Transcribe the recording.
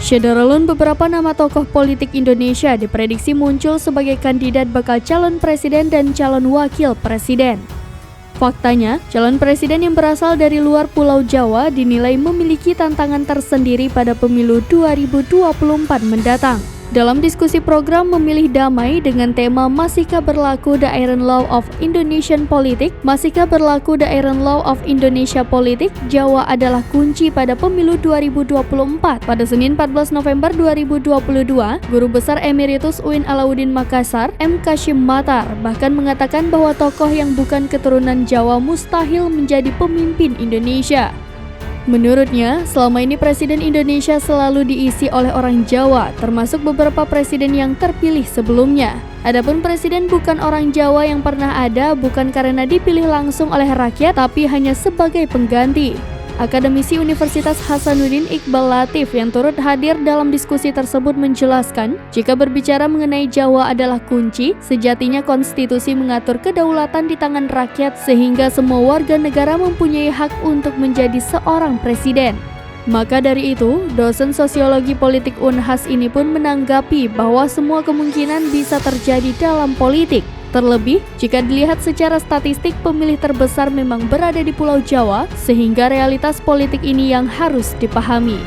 Syederulun beberapa nama tokoh politik Indonesia diprediksi muncul sebagai kandidat bakal calon presiden dan calon wakil presiden. Faktanya, calon presiden yang berasal dari luar Pulau Jawa dinilai memiliki tantangan tersendiri pada pemilu 2024 mendatang. Dalam diskusi program Memilih Damai dengan tema Masihkah Berlaku The Iron Law of Indonesian Politik, Masihkah Berlaku The Iron Law of Indonesia Politik, Jawa adalah kunci pada pemilu 2024. Pada Senin 14 November 2022, Guru Besar Emeritus UIN Alauddin Makassar, M. Kashim Matar, bahkan mengatakan bahwa tokoh yang bukan keturunan Jawa mustahil menjadi pemimpin Indonesia. Menurutnya, selama ini Presiden Indonesia selalu diisi oleh orang Jawa, termasuk beberapa presiden yang terpilih sebelumnya. Adapun presiden bukan orang Jawa yang pernah ada bukan karena dipilih langsung oleh rakyat, tapi hanya sebagai pengganti. Akademisi Universitas Hasanuddin Iqbal Latif yang turut hadir dalam diskusi tersebut menjelaskan, jika berbicara mengenai Jawa adalah kunci, sejatinya konstitusi mengatur kedaulatan di tangan rakyat sehingga semua warga negara mempunyai hak untuk menjadi seorang presiden. Maka dari itu, dosen sosiologi politik Unhas ini pun menanggapi bahwa semua kemungkinan bisa terjadi dalam politik. Terlebih, jika dilihat secara statistik pemilih terbesar memang berada di Pulau Jawa, sehingga realitas politik ini yang harus dipahami.